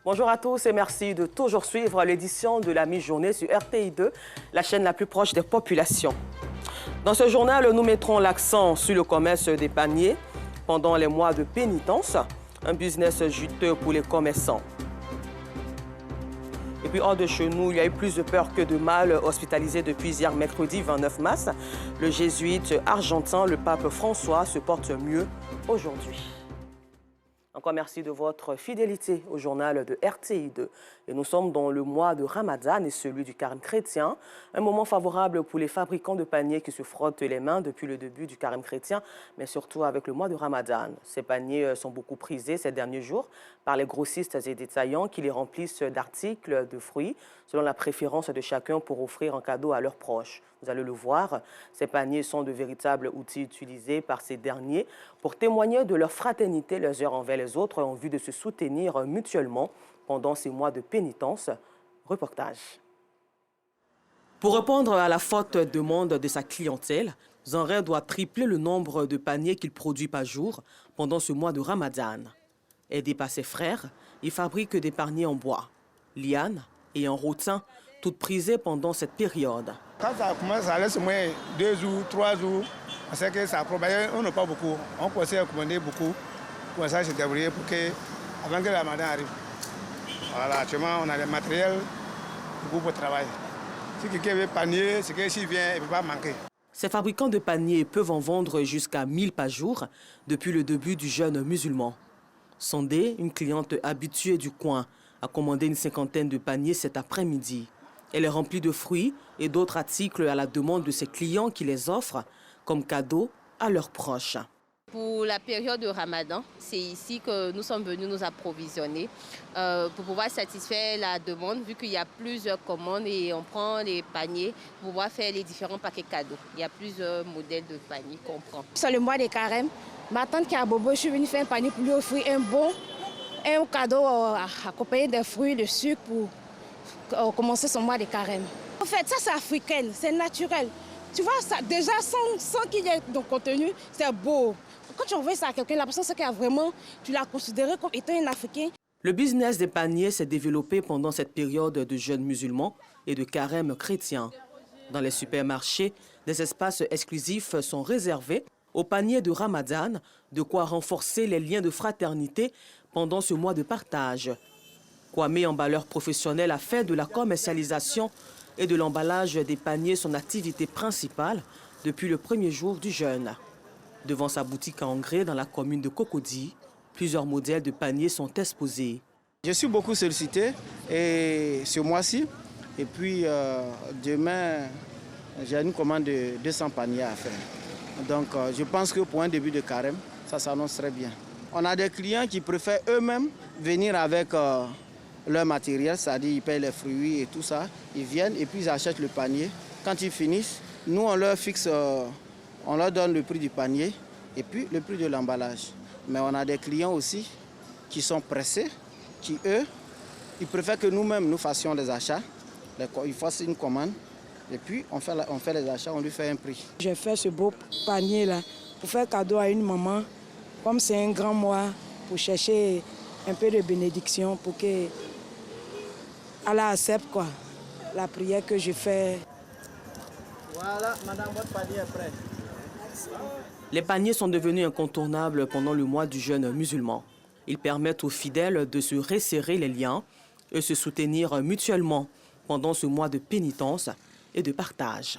Bonjour à tous et merci de toujours suivre l'édition de la mi-journée sur RTI2, la chaîne la plus proche des populations. Dans ce journal, nous mettrons l'accent sur le commerce des paniers pendant les mois de pénitence, un business juteux pour les commerçants. Et puis hors de chez nous, il y a eu plus de peur que de mal hospitalisé depuis hier mercredi 29 mars. Le jésuite argentin, le pape François, se porte mieux aujourd'hui. Encore merci de votre fidélité au journal de RTI2. Et nous sommes dans le mois de Ramadan et celui du carême chrétien. Un moment favorable pour les fabricants de paniers qui se frottent les mains depuis le début du carême chrétien, mais surtout avec le mois de Ramadan. Ces paniers sont beaucoup prisés ces derniers jours par les grossistes et détaillants qui les remplissent d'articles de fruits selon la préférence de chacun pour offrir en cadeau à leurs proches. Vous allez le voir, ces paniers sont de véritables outils utilisés par ces derniers pour témoigner de leur fraternité les uns envers les autres en vue de se soutenir mutuellement pendant ces mois de pénitence. Reportage. Pour répondre à la forte demande de sa clientèle, Zanré doit tripler le nombre de paniers qu'il produit par jour pendant ce mois de Ramadan. Aidé par ses frères, il fabrique des paniers en bois, lianes et en rotin, toutes prisées pendant cette période. Quand ça commence, ça laisse au moins 2 jours, 3 jours. On sait que ça probablement, on n'a pas beaucoup. On conseille à commander beaucoup. Pour ça, se débrouiller pour que, avant que le Ramadan arrive. Voilà, actuellement, on a le matériel, beaucoup pour travail. Si quelqu'un veut panier, c'est que s'il vient, il ne peut pas manquer. Ces fabricants de paniers peuvent en vendre jusqu'à 1000 par jour depuis le début du jeûne musulman. Sondé, une cliente habituée du coin, a commandé une 50aine de paniers cet après-midi. Elle est remplie de fruits et d'autres articles à la demande de ses clients qui les offrent comme cadeau à leurs proches. Pour la période de Ramadan, c'est ici que nous sommes venus nous approvisionner pour pouvoir satisfaire la demande, vu qu'il y a plusieurs commandes et on prend les paniers pour pouvoir faire les différents paquets cadeaux. Il y a plusieurs modèles de paniers qu'on prend. C'est le mois de carême. Ma tante qui a Bobo, je suis venue faire un panier pour lui offrir un cadeau accompagné des fruits, de sucre pour commencer son mois de carême. En fait, ça c'est africain, c'est naturel. Tu vois, ça, déjà sans qu'il y ait de contenu, c'est beau. Quand tu envoies ça à quelqu'un, la personne sait qu'il y a vraiment, tu l'as considéré comme étant un Africain. Le business des paniers s'est développé pendant cette période de jeûne musulman et de carême chrétien. Dans les supermarchés, des espaces exclusifs sont réservés aux paniers de Ramadan, de quoi renforcer les liens de fraternité pendant ce mois de partage. Kwame, emballeur professionnel, a fait de la commercialisation et de l'emballage des paniers son activité principale depuis le premier jour du jeûne. Devant sa boutique à engrais dans la commune de Cocody, plusieurs modèles de paniers sont exposés. Je suis beaucoup sollicité et ce mois-ci. Et puis demain, j'ai une commande de 200 paniers à faire. Donc je pense que pour un début de carême, ça s'annonce très bien. On a des clients qui préfèrent eux-mêmes venir avec leur matériel, c'est-à-dire ils payent les fruits et tout ça. Ils viennent et puis ils achètent le panier. Quand ils finissent, nous on leur fixe, on leur donne le prix du panier et puis le prix de l'emballage. Mais on a des clients aussi qui sont pressés, qui eux, ils préfèrent que nous-mêmes nous fassions les achats. Ils fassent une commande et puis on fait les achats, on lui fait un prix. J'ai fait ce beau panier-là pour faire cadeau à une maman. Comme c'est un grand mois, pour chercher un peu de bénédiction pour qu'elle accepte quoi, la prière que je fais. Voilà, madame, votre panier est prêt. Les paniers sont devenus incontournables pendant le mois du jeûne musulman. Ils permettent aux fidèles de se resserrer les liens et se soutenir mutuellement pendant ce mois de pénitence et de partage.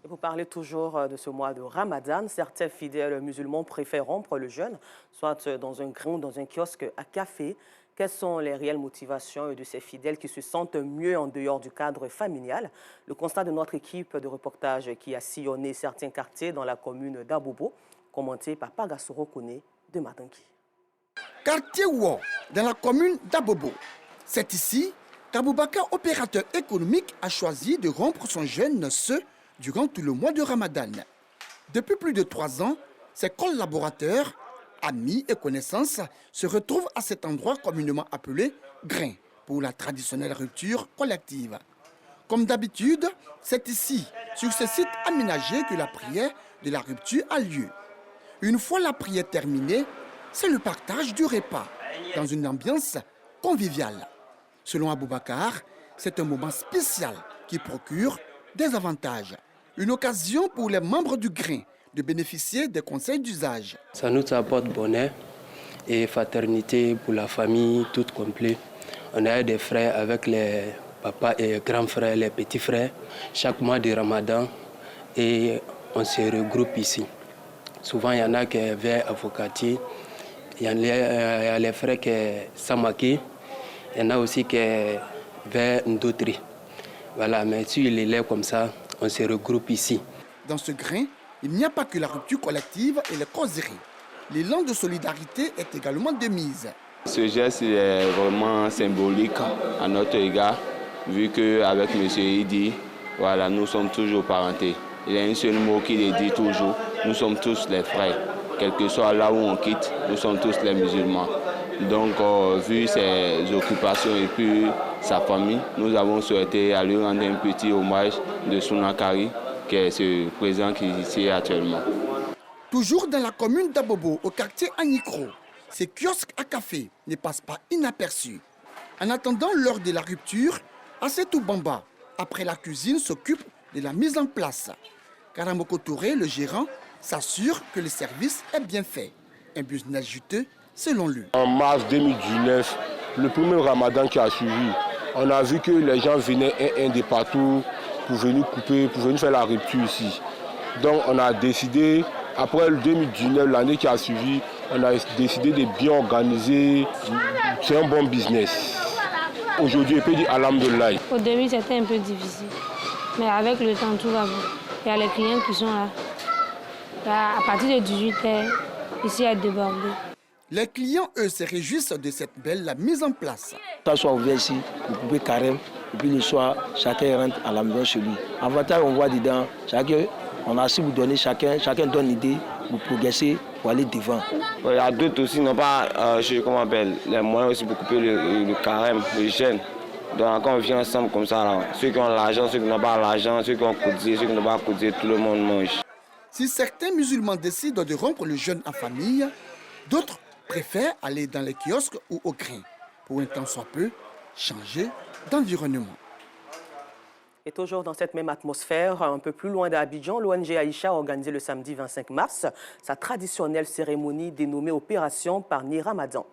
Et pour parler toujours de ce mois de Ramadan, certains fidèles musulmans préfèrent rompre le jeûne, soit dans un grain ou dans un kiosque à café. Quelles sont les réelles motivations de ces fidèles qui se sentent mieux en dehors du cadre familial? Le constat de notre équipe de reportage qui a sillonné certains quartiers dans la commune d'Abobo, commenté par Pagasoro Kone de Matangi. Quartier Ouo, dans la commune d'Abobo. C'est ici qu'Aboubakar, opérateur économique, a choisi de rompre son jeûne, durant tout le mois de Ramadan. Depuis plus de 3 ans, ses collaborateurs, amis et connaissances se retrouvent à cet endroit communément appelé grain pour la traditionnelle rupture collective. Comme d'habitude, c'est ici, sur ce site aménagé, que la prière de la rupture a lieu. Une fois la prière terminée, c'est le partage du repas dans une ambiance convivial. Selon Aboubakar, c'est un moment spécial qui procure des avantages. Une occasion pour les membres du grain de bénéficier des conseils d'usage. Ça nous apporte bonheur et fraternité pour la famille toute complète. On a des frères avec les papas et grands frères, les petits frères, chaque mois de Ramadan et on se regroupe ici. Souvent, il y en a qui sont vers Avocatier, il y a les frères qui sont Samaki, il y en a aussi qui sont vers Ndotri. Voilà, mais si il est là comme ça, on se regroupe ici. Dans ce grain, il n'y a pas que la rupture collective et les causeries. L'élan de solidarité est également de mise. Ce geste est vraiment symbolique à notre égard, vu qu'avec M. Idi, voilà, nous sommes toujours parentés. Il y a un seul mot qui le dit toujours, nous sommes tous les frères. Quel que soit là où on quitte, nous sommes tous les musulmans. Donc, vu ses occupations et puis sa famille, nous avons souhaité aller rendre un petit hommage de Sounakari, qui est ce président qui est ici actuellement. Toujours dans la commune d'Abobo, au quartier Anikro, ces kiosques à café ne passent pas inaperçus. En attendant l'heure de la rupture, Assetou Bamba, après la cuisine, s'occupe de la mise en place. Karamoko Touré, le gérant, s'assure que le service est bien fait. Un business juteux, selon lui. En mars 2019, le premier ramadan qui a suivi, on a vu que les gens venaient un de partout pour venir couper, pour venir faire la rupture ici. Donc on a décidé, après le 2019, l'année qui a suivi, on a décidé de bien organiser. C'est un bon business. Aujourd'hui, je peux dire alhamdoulilah. Au début, c'était un peu difficile. Mais avec le temps, tout va bien. Il y a les clients qui sont là. À partir de 18h, ici à déborder. Les clients, eux, se réjouissent de cette belle mise en place. Ça soit ouvert ici, vous pouvez carême, et puis le soir, chacun rentre à la maison chez lui. Avantage, on voit dedans, chacun, on a su vous donner, chacun donne l'idée, vous progressez pour aller devant. Il y a d'autres aussi, n'ont pas les moyens aussi pour couper le carême, le jeûne. Donc quand on vient ensemble comme ça, là, ceux qui ont l'argent, ceux qui n'ont pas l'argent, ceux qui ont cotisé, ceux qui n'ont pas cotisé, tout le monde mange. Si certains musulmans décident de rompre le jeûne en famille, d'autres préfèrent aller dans les kiosques ou au grain, pour un temps soit peu, changer d'environnement. Et toujours dans cette même atmosphère, un peu plus loin d'Abidjan, l'ONG Aïcha a organisé le samedi 25 mars sa traditionnelle cérémonie dénommée Opération Pani Ramadan.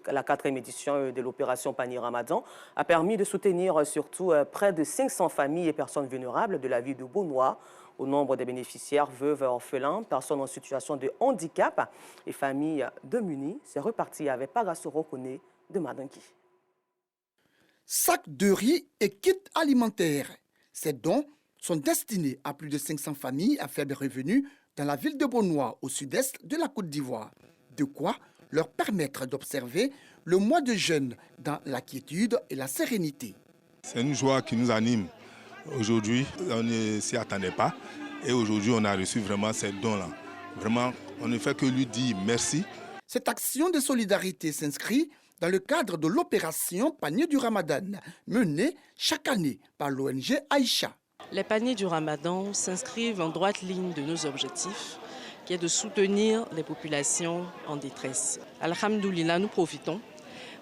La 4e édition de l'opération Pani Ramadan a permis de soutenir surtout près de 500 familles et personnes vulnérables de la ville de Beaunois. Au nombre des bénéficiaires, veuves, orphelins, personnes en situation de handicap et familles démunies, c'est reparti avec Pagasoro Kone de Madanki. Sacs de riz et kits alimentaires. Ces dons sont destinés à plus de 500 familles à faible revenu dans la ville de Beaunois, au sud-est de la Côte d'Ivoire. De quoi leur permettre d'observer le mois de jeûne dans la quiétude et la sérénité. C'est une joie qui nous anime. Aujourd'hui, on ne s'y attendait pas et aujourd'hui, on a reçu vraiment ces dons-là. Vraiment, on ne fait que lui dire merci. Cette action de solidarité s'inscrit dans le cadre de l'opération Panier du Ramadan, menée chaque année par l'ONG Aïcha. Les paniers du Ramadan s'inscrivent en droite ligne de nos objectifs, qui est de soutenir les populations en détresse. Alhamdoulilah, nous profitons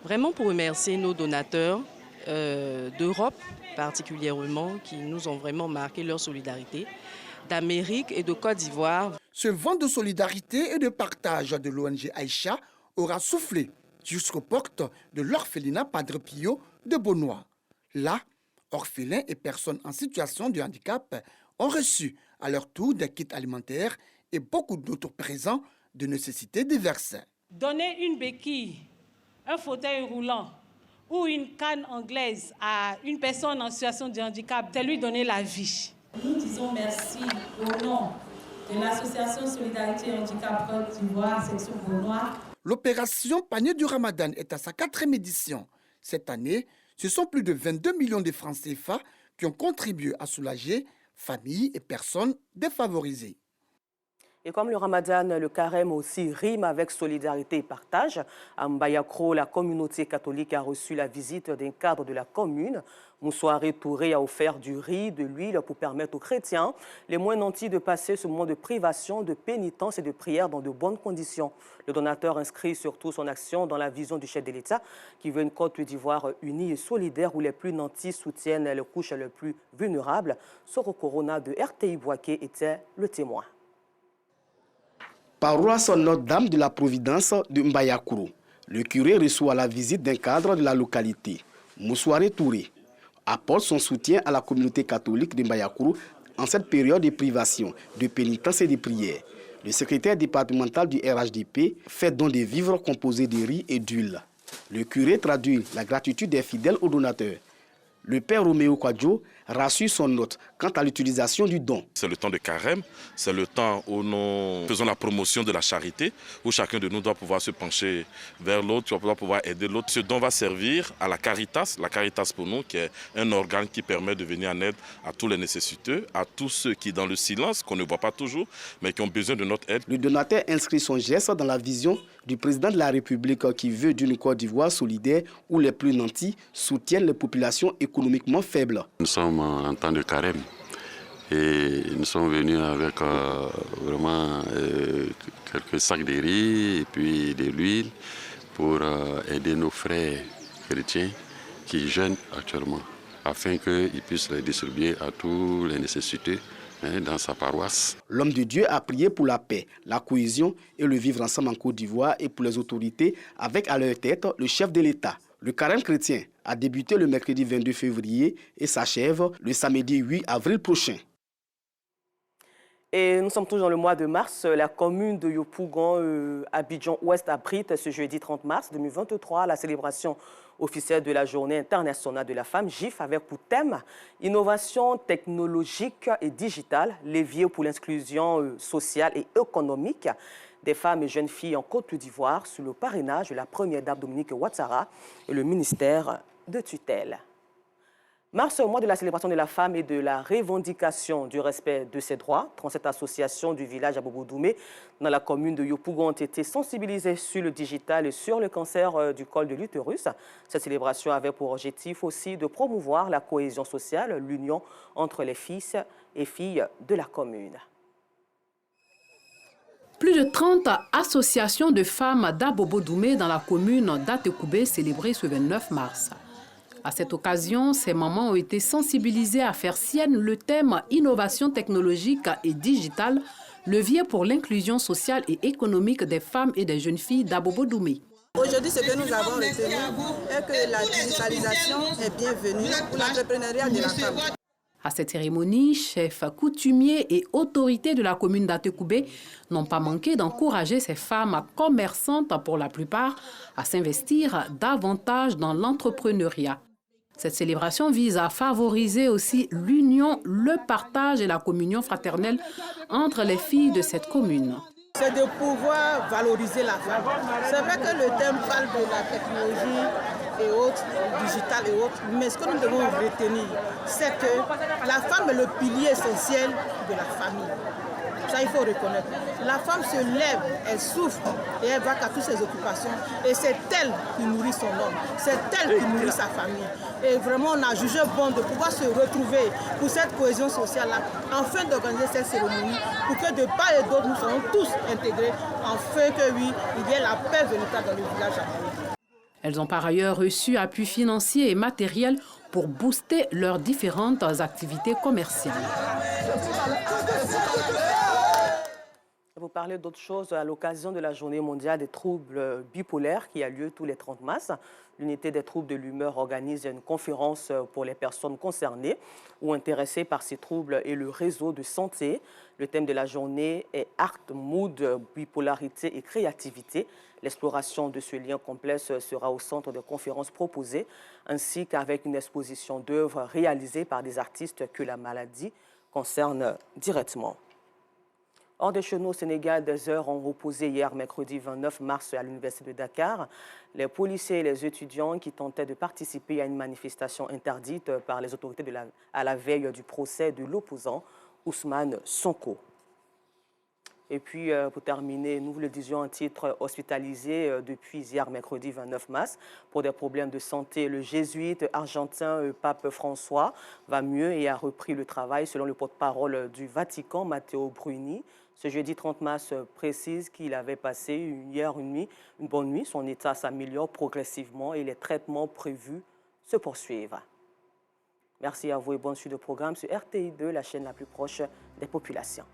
vraiment pour remercier nos donateurs d'Europe particulièrement, qui nous ont vraiment marqué leur solidarité, d'Amérique et de Côte d'Ivoire. Ce vent de solidarité et de partage de l'ONG Aïcha aura soufflé jusqu'aux portes de l'orphelinat Padre Pio de Beaunois. Là, orphelins et personnes en situation de handicap ont reçu à leur tour des kits alimentaires et beaucoup d'autres présents de nécessités diverses. Donner une béquille, un fauteuil roulant ou une canne anglaise à une personne en situation de handicap, c'est lui donner la vie. Nous disons merci au nom de l'association Solidarité Handicap Côte d'Ivoire, section Beaunois. L'opération Panier du Ramadan est à sa 4e édition. Cette année, ce sont plus de 22 millions de francs CFA qui ont contribué à soulager familles et personnes défavorisées. Et comme le ramadan, le carême aussi rime avec solidarité et partage. À Mbayakro, la communauté catholique a reçu la visite d'un cadre de la commune. Moussoiré Touré a offert du riz, de l'huile pour permettre aux chrétiens les moins nantis de passer ce moment de privation, de pénitence et de prière dans de bonnes conditions. Le donateur inscrit surtout son action dans la vision du chef de l'État qui veut une Côte d'Ivoire unie et solidaire où les plus nantis soutiennent les couches les plus vulnérables. Soro Corona de RTI Boaké était le témoin. Paroisse Notre-Dame de la Providence de Mbayakro, le curé reçoit la visite d'un cadre de la localité. Moussoiré Touré apporte son soutien à la communauté catholique de Mbayakro en cette période de privation, de pénitence et de prière. Le secrétaire départemental du RHDP fait don de vivres composés de riz et d'huile. Le curé traduit la gratitude des fidèles aux donateurs. Le père Roméo Kwadjo rassure son hôte quant à l'utilisation du don. C'est le temps de carême, c'est le temps où nous faisons la promotion de la charité, où chacun de nous doit pouvoir se pencher vers l'autre, doit pouvoir aider l'autre. Ce don va servir à la Caritas pour nous, qui est un organe qui permet de venir en aide à tous les nécessiteux, à tous ceux qui, dans le silence, qu'on ne voit pas toujours, mais qui ont besoin de notre aide. Le donateur inscrit son geste dans la vision du président de la République qui veut d'une Côte d'Ivoire solidaire où les plus nantis soutiennent les populations économiquement faibles. Nous sommes en temps de carême et nous sommes venus avec vraiment quelques sacs de riz et puis de l'huile pour aider nos frères chrétiens qui jeûnent actuellement afin qu'ils puissent les distribuer à tous les nécessités dans sa paroisse. L'homme de Dieu a prié pour la paix, la cohésion et le vivre ensemble en Côte d'Ivoire et pour les autorités avec à leur tête le chef de l'État. Le carême chrétien a débuté le mercredi 22 février et s'achève le samedi 8 avril prochain. Et nous sommes toujours dans le mois de mars. La commune de Yopougon, Abidjan-Ouest, abrite ce jeudi 30 mars 2023 la célébration officielle de la Journée internationale de la femme, GIF, avec pour thème innovation technologique et digitale, levier pour l'inclusion sociale et économique des femmes et jeunes filles en Côte d'Ivoire sous le parrainage de la première dame Dominique Ouattara et le ministère de tutelle. Mars, au mois de la célébration de la femme et de la revendication du respect de ses droits, 37 associations du village à Bobo-Doumé dans la commune de Yopougon ont été sensibilisées sur le digital et sur le cancer du col de l'utérus. Cette célébration avait pour objectif aussi de promouvoir la cohésion sociale, l'union entre les fils et filles de la commune. Plus de 30 associations de femmes d'Abobo-Doumé dans la commune d'Atekoubé célébrées ce 29 mars. À cette occasion, ces mamans ont été sensibilisées à faire sienne le thème « Innovation technologique et digitale, levier pour l'inclusion sociale et économique des femmes et des jeunes filles d'Abobo-Doumé ». Aujourd'hui, ce que nous avons retenu est que la digitalisation est bienvenue pour l'entrepreneuriat de la femme. À cette cérémonie, chefs coutumiers et autorités de la commune d'Atekoubé n'ont pas manqué d'encourager ces femmes commerçantes, pour la plupart, à s'investir davantage dans l'entrepreneuriat. Cette célébration vise à favoriser aussi l'union, le partage et la communion fraternelle entre les filles de cette commune. C'est de pouvoir valoriser la femme. C'est vrai que le thème parle de la technologie et autres, digital et autres, mais ce que nous devons retenir, c'est que la femme est le pilier essentiel de la famille. Ça, il faut reconnaître. La femme se lève, elle souffre et elle va à toutes ses occupations. Et c'est elle qui nourrit son homme, c'est elle qui nourrit sa famille. Et vraiment, on a jugé bon de pouvoir se retrouver pour cette cohésion sociale-là, afin d'organiser cette cérémonie, pour que de part et d'autre, nous soyons tous intégrés, afin que oui, il y ait la paix véritable dans le village. Elles ont par ailleurs reçu appui financier et matériel pour booster leurs différentes activités commerciales. Vous parlez d'autre chose à l'occasion de la Journée mondiale des troubles bipolaires qui a lieu tous les 30 mars. L'unité des troubles de l'humeur organise une conférence pour les personnes concernées ou intéressées par ces troubles et le réseau de santé. Le thème de la journée est Art, Mood, Bipolarité et Créativité. L'exploration de ce lien complexe sera au centre de conférences proposées, ainsi qu'avec une exposition d'œuvres réalisées par des artistes que la maladie concerne directement. Hors de chez nous, au Sénégal, des heures ont reposé hier, mercredi 29 mars, à l'Université de Dakar. Les policiers et les étudiants qui tentaient de participer à une manifestation interdite par les autorités à la veille du procès de l'opposant Ousmane Sonko. Et puis, pour terminer, nous vous le disions en titre, hospitalisé depuis hier, mercredi 29 mars, pour des problèmes de santé. Le jésuite argentin Pape François va mieux et a repris le travail, selon le porte-parole du Vatican, Matteo Bruni. Ce jeudi 30 mars précise qu'il avait passé hier une bonne nuit. Son état s'améliore progressivement et les traitements prévus se poursuivent. Merci à vous et bonne suite de programme sur RTI2, la chaîne la plus proche des populations.